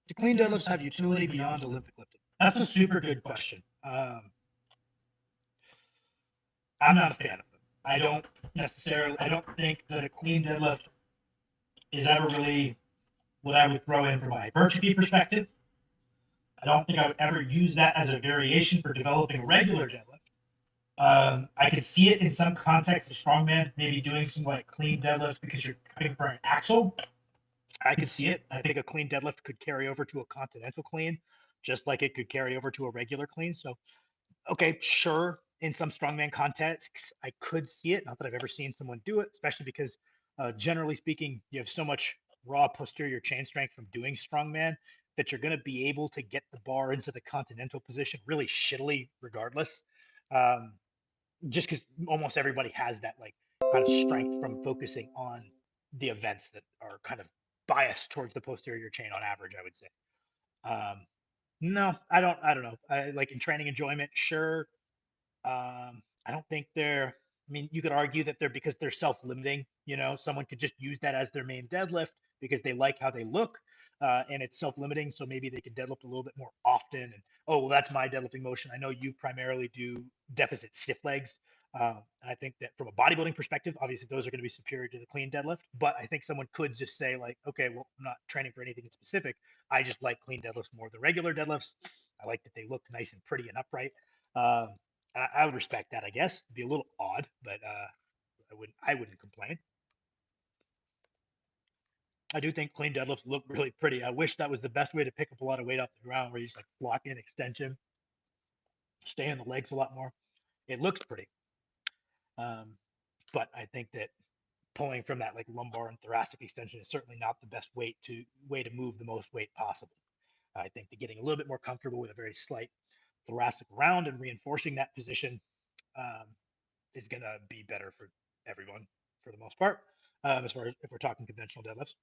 Do clean deadlifts have utility beyond Olympic lifting? That's a super good question. I'm not a fan of them. I don't think that a clean deadlift is ever really what I would throw in from a hypertrophy perspective. I don't think I would ever use that as a variation for developing a regular deadlift. I could see it in some context of strongman, maybe doing some like clean deadlifts because you're cutting for an axle. I could see it. I think a clean deadlift could carry over to a continental clean, just like it could carry over to a regular clean. So, okay, sure, in some strongman contexts, I could see it. Not that I've ever seen someone do it, especially because, generally speaking, you have so much raw posterior chain strength from doing strongman that you're going to be able to get the bar into the continental position really shittily, regardless. Um, just because almost everybody has that like kind of strength from focusing on the events that are kind of biased towards the posterior chain on average, I would say. Um, no, I don't. I don't know. I like in training enjoyment, sure. I don't think they're. I mean, you could argue that they're because they're self-limiting. You know, someone could just use that as their main deadlift because they like how they look, and it's self-limiting. So maybe they could deadlift a little bit more often. And oh, well, that's my deadlifting motion. I know you primarily do deficit stiff legs. And I think that from a bodybuilding perspective, obviously those are going to be superior to the clean deadlift. But I think someone could just say like, okay, well, I'm not training for anything specific. I just like clean deadlifts more than regular deadlifts. I like that they look nice and pretty and upright. Um, I would respect that, I guess. It'd be a little odd, but I wouldn't complain. I do think clean deadlifts look really pretty. I wish that was the best way to pick up a lot of weight off the ground, where you just like block in extension, stay in the legs a lot more. It looks pretty, um, but I think that pulling from that like lumbar and thoracic extension is certainly not the best way to move the most weight possible. I think that getting a little bit more comfortable with a very slight thoracic round and reinforcing that position um, is going to be better for everyone for the most part, as far as if we're talking conventional deadlifts.